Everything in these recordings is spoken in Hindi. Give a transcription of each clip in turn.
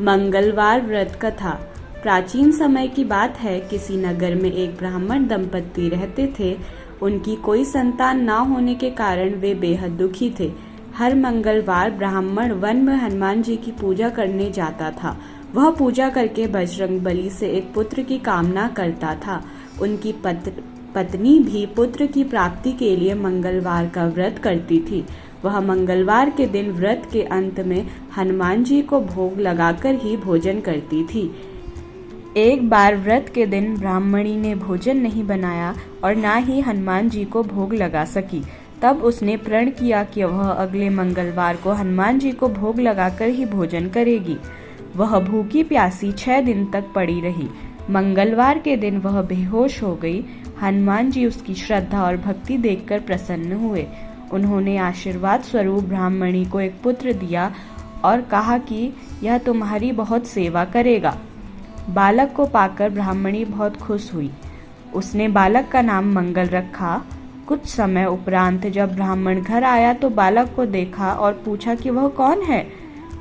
मंगलवार व्रत कथा। प्राचीन समय की बात है। किसी नगर में एक ब्राह्मण दंपत्ति रहते थे। उनकी कोई संतान ना होने के कारण वे बेहद दुखी थे। हर मंगलवार ब्राह्मण वन में हनुमान जी की पूजा करने जाता था। वह पूजा करके बजरंगबली से एक पुत्र की कामना करता था। उनकी पत्नी भी पुत्र की प्राप्ति के लिए मंगलवार का व्रत करती थी। वह मंगलवार के दिन व्रत के अंत में हनुमान जी को भोग लगाकर ही भोजन करती थी। एक बार व्रत के दिन ब्राह्मणी ने भोजन नहीं बनाया और ना ही हनुमान जी को भोग लगा सकी। तब उसने प्रण किया कि वह अगले मंगलवार को हनुमान जी को भोग लगाकर ही भोजन करेगी। वह भूखी प्यासी 6 दिन तक पड़ी रही। मंगलवार के दिन वह बेहोश हो गई। हनुमान जी उसकी श्रद्धा और भक्ति देखकर प्रसन्न हुए। उन्होंने आशीर्वाद स्वरूप ब्राह्मणी को एक पुत्र दिया और कहा कि यह तुम्हारी बहुत सेवा करेगा। बालक को पाकर ब्राह्मणी बहुत खुश हुई। उसने बालक का नाम मंगल रखा। कुछ समय उपरांत जब ब्राह्मण घर आया तो बालक को देखा और पूछा कि वह कौन है।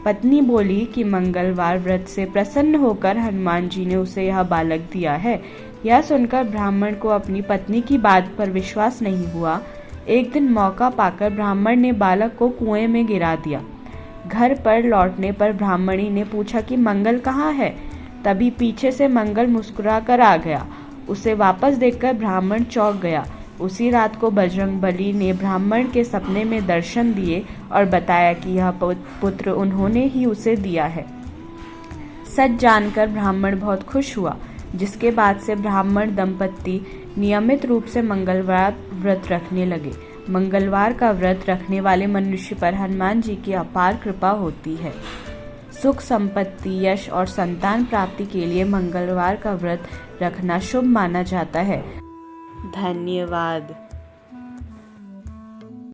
पत्नी बोली कि मंगलवार व्रत से प्रसन्न होकर हनुमान जी ने उसे यह बालक दिया है। यह सुनकर ब्राह्मण को अपनी पत्नी की बात पर विश्वास नहीं हुआ। एक दिन मौका पाकर ब्राह्मण ने बालक को कुएं में गिरा दिया। घर पर लौटने पर ब्राह्मणी ने पूछा कि मंगल कहाँ है। तभी पीछे से मंगल मुस्कुराकर आ गया। उसे वापस देखकर ब्राह्मण चौंक गया। उसी रात को बजरंगबली ने ब्राह्मण के सपने में दर्शन दिए और बताया कि यह पुत्र उन्होंने ही उसे दिया है। सच जानकर ब्राह्मण बहुत खुश हुआ, जिसके बाद से ब्राह्मण दंपत्ति नियमित रूप से मंगलवार व्रत रखने लगे। मंगलवार का व्रत रखने वाले मनुष्य पर हनुमान जी की अपार कृपा होती है। सुख, संपत्ति, यश और संतान प्राप्ति के लिए मंगलवार का व्रत रखना शुभ माना जाता है। धन्यवाद।